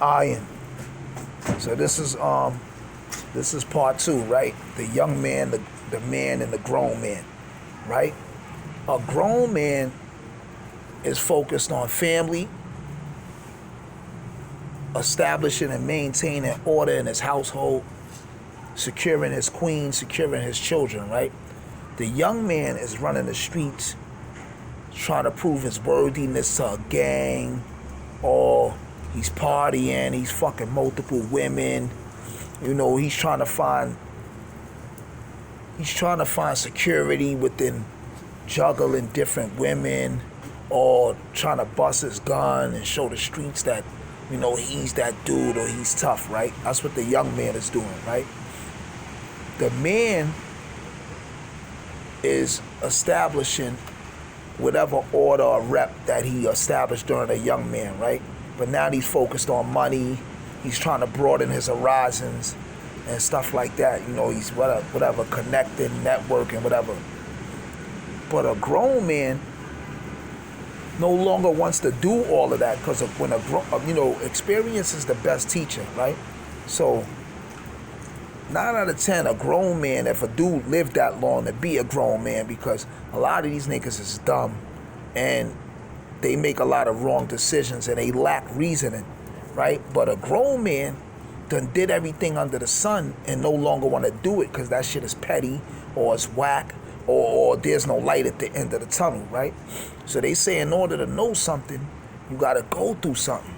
Iron. So this is part two, right? The young man, the man, and the grown man, right? A grown man is focused on family, establishing and maintaining order in his household, securing his queen, securing his children, right? The young man is running the streets, trying to prove his worthiness to a gang, or he's partying, he's fucking multiple women. You know, he's trying to find security within juggling different women, or trying to bust his gun and show the streets that, you know, he's that dude or he's tough, right? That's what the young man is doing, right? The man is establishing whatever order or rep that he established during a young man, right? But now he's focused on money. He's trying to broaden his horizons and stuff like that. You know, he's whatever connecting, networking, whatever. But a grown man no longer wants to do all of that, because when experience is the best teacher, right? So 9 out of 10, a grown man, if a dude lived that long to be a grown man, because a lot of these niggas is dumb and they make a lot of wrong decisions and they lack reasoning, right? But a grown man done did everything under the sun and no longer want to do it because that shit is petty or it's whack, or there's no light at the end of the tunnel, right? So they say in order to know something, you got to go through something,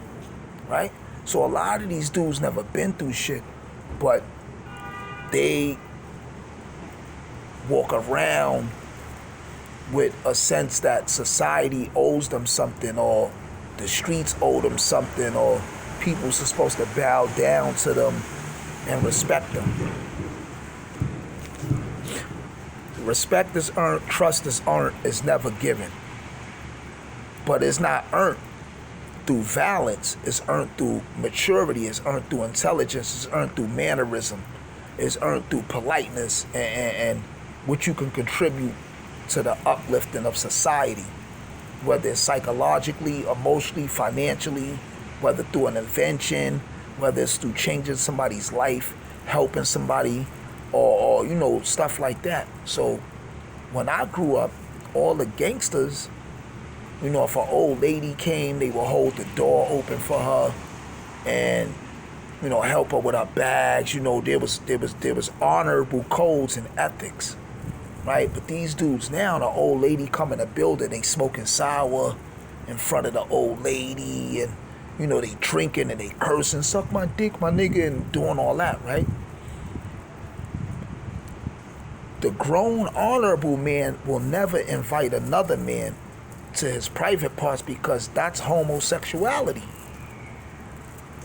right? So a lot of these dudes never been through shit, but they walk around with a sense that society owes them something, or the streets owe them something, or people are supposed to bow down to them and respect them. Respect is earned, trust is earned, is never given. But it's not earned through violence, it's earned through maturity, it's earned through intelligence, it's earned through mannerism, it's earned through politeness and what you can contribute to the uplifting of society, whether it's psychologically, emotionally, financially, whether through an invention, whether it's through changing somebody's life, helping somebody, or you know, stuff like that. So when I grew up, all the gangsters, you know, if an old lady came, they would hold the door open for her and, you know, help her with her bags. You know, there was honorable codes and ethics, right? But these dudes now, the old lady come in the building, they smoking sour in front of the old lady, and, you know, they drinking and they cursing, suck my dick, my nigga, and doing all that, right? The grown, honorable man will never invite another man to his private parts, because that's homosexuality.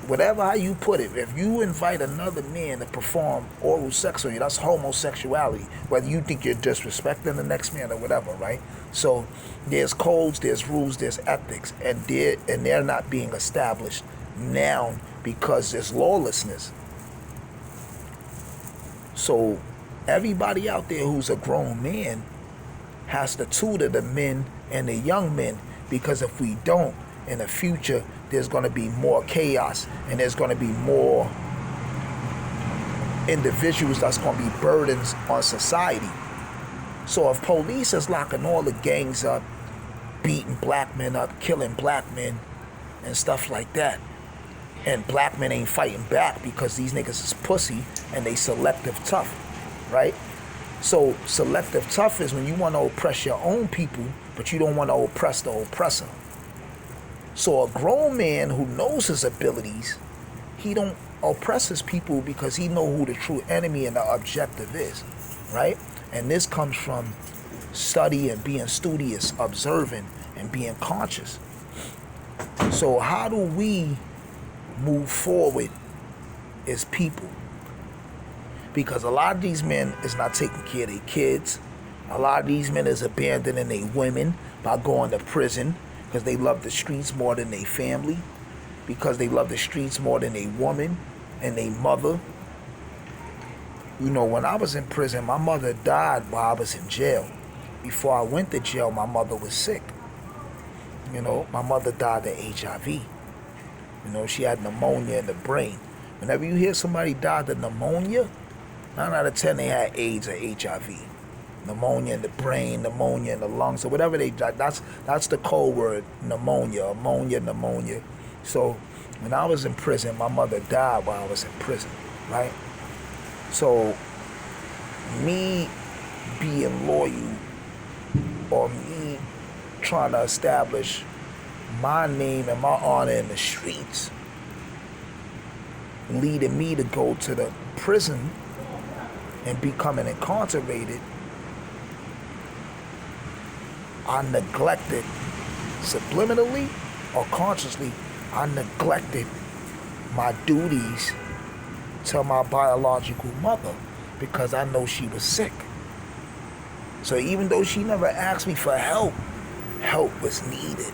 Whatever how you put it, if you invite another man to perform oral sex on you, that's homosexuality. Whether you think you're disrespecting the next man or whatever, right? So there's codes, there's rules, there's ethics, and they're not being established now because there's lawlessness. So everybody out there who's a grown man has to tutor the men and the young men, because if we don't, in the future, there's going to be more chaos and there's going to be more individuals that's going to be burdens on society. So if police is locking all the gangs up, beating black men up, killing black men and stuff like that, and black men ain't fighting back because these niggas is pussy and they selective tough, right? So selective tough is when you want to oppress your own people, but you don't want to oppress the oppressor. So a grown man who knows his abilities, he don't oppress his people because he know who the true enemy and the objective is, right? And this comes from study and being studious, observing, and being conscious. So how do we move forward as people? Because a lot of these men is not taking care of their kids. A lot of these men is abandoning their women by going to prison because they love the streets more than their family, because they love the streets more than their woman and their mother. You know, when I was in prison, my mother died while I was in jail. Before I went to jail, my mother was sick. You know, my mother died of HIV. You She had pneumonia in the brain. Whenever you hear somebody died of pneumonia, 9 out of 10 they had AIDS or HIV. Pneumonia in the brain, pneumonia in the lungs, or whatever they died. That's the code word, pneumonia, pneumonia. So when I was in prison, my mother died while I was in prison, right? So me being loyal, or me trying to establish my name and my honor in the streets, leading me to go to the prison and becoming incarcerated, I neglected, subliminally or consciously, I neglected my duties to my biological mother because I know she was sick. So even though she never asked me for help, help was needed.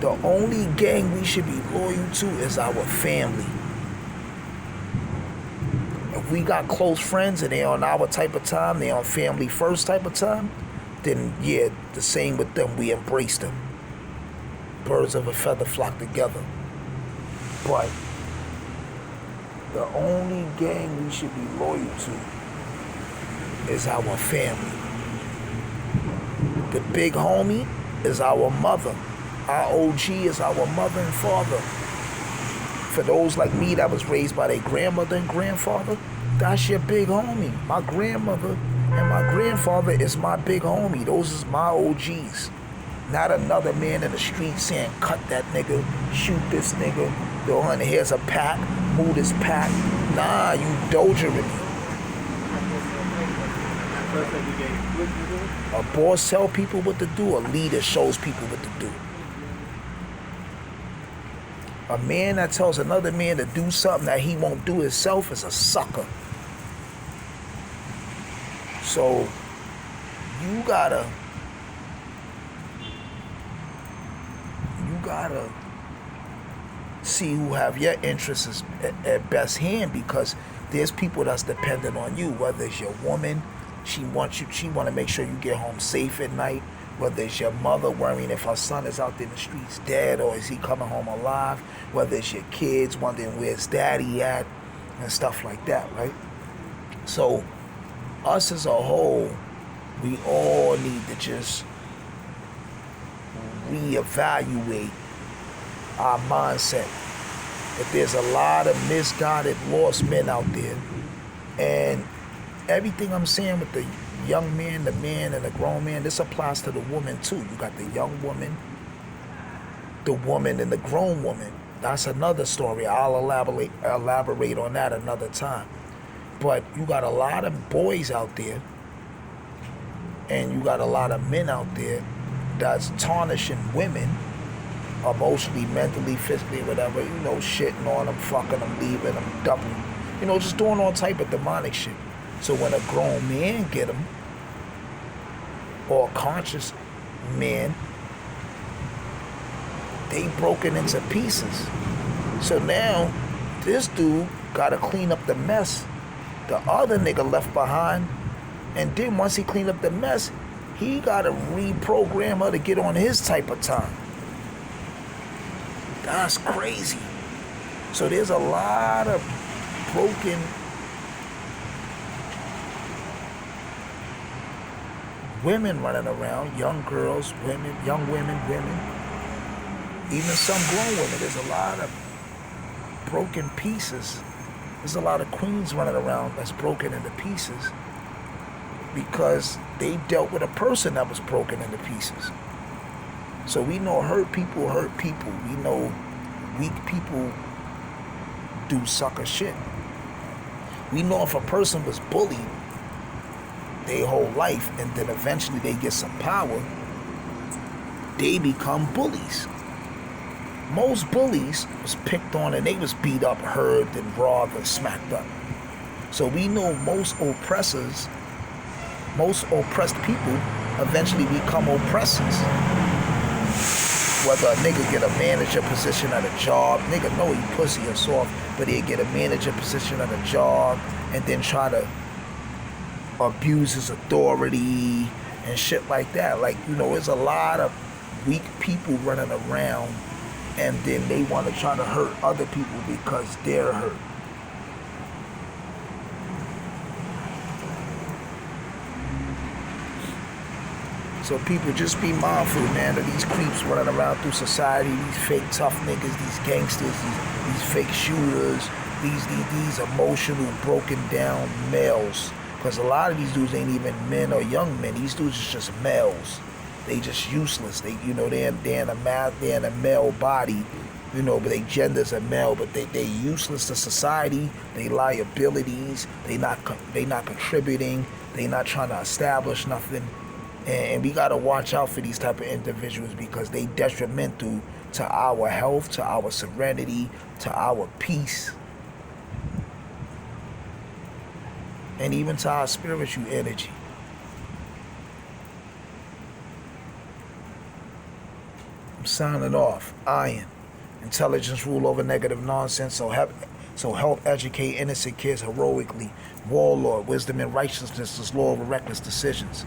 The only gang we should be loyal to is our family. If we got close friends and they're on our type of time, they're on family first type of time, then yeah, the same with them, we embrace them. Birds of a feather flock together. But the only gang we should be loyal to is our family. The big homie is our mother. Our OG is our mother and father. For those like me that was raised by their grandmother and grandfather, that's your big homie. My grandmother and my grandfather is my big homie. Those is my OGs. Not another man in the street saying, cut that nigga, shoot this nigga, yo, honey, here's a pack, move this pack. Nah, you doja with me. A boss tell people what to do, a leader shows people what to do. A man that tells another man to do something that he won't do himself is a sucker. So, you gotta see who have your interests at best hand, because there's people that's dependent on you, whether it's your woman, she want to make sure you get home safe at night, whether it's your mother worrying if her son is out there in the streets dead or is he coming home alive, whether it's your kids wondering where's daddy at, and stuff like that, right? So, us as a whole, we all need to just reevaluate our mindset. That there's a lot of misguided, lost men out there, and everything I'm saying with the young man, the man, and the grown man, this applies to the woman too. You got the young woman, the woman, and the grown woman. That's another story. I'll elaborate on that another time. But you got a lot of boys out there, and you got a lot of men out there that's tarnishing women, emotionally, mentally, physically, whatever, shitting on them, fucking them, leaving them, dumping them, just doing all type of demonic shit. So when a grown man get them, or a conscious man, they broken into pieces. So now, this dude gotta clean up the mess the other nigga left behind, and then once he cleaned up the mess, he gotta reprogram her to get on his type of time. That's crazy. So there's a lot of broken women running around, young girls, women, young women, even some grown women. There's a lot of broken pieces. There's a lot of queens running around that's broken into pieces because they dealt with a person that was broken into pieces. So we know hurt people hurt people. We know weak people do sucker shit. We know if a person was bullied their whole life and then eventually they get some power, they become bullies. Most bullies was picked on and they was beat up, hurt, and robbed and smacked up. So we know most oppressed people eventually become oppressors. Whether a nigga get a manager position at a job, nigga know he pussy and soft, but he'll get a manager position at a job and then try to abuse his authority and shit like that. Like, you know, there's a lot of weak people running around, and then they want to try to hurt other people because they're hurt. So people, just be mindful, man, of these creeps running around through society, these fake tough niggas, these gangsters, these fake shooters, these emotional, broken down males. Because a lot of these dudes ain't even men or young men. These dudes is just males. They just useless. They, you know, they're in a male body, you know, but they genders are male, but they useless to society. They liabilities. They not contributing. They not trying to establish nothing. And we gotta watch out for these type of individuals because they detrimental to our health, to our serenity, to our peace, and even to our spiritual energy. I'm signing off. Iron. Intelligence rule over negative nonsense. So help educate innocent kids heroically. Warlord. Wisdom and righteousness is law over reckless decisions.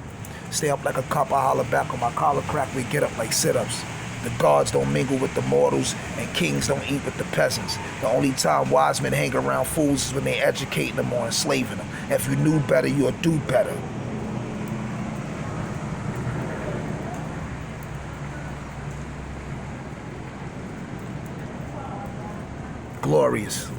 Stay up like a copper, holler back on my collar crack, we get up like sit-ups. The gods don't mingle with the mortals, and kings don't eat with the peasants. The only time wise men hang around fools is when they educating them or enslaving them. If you knew better, you'll do better. Glorious.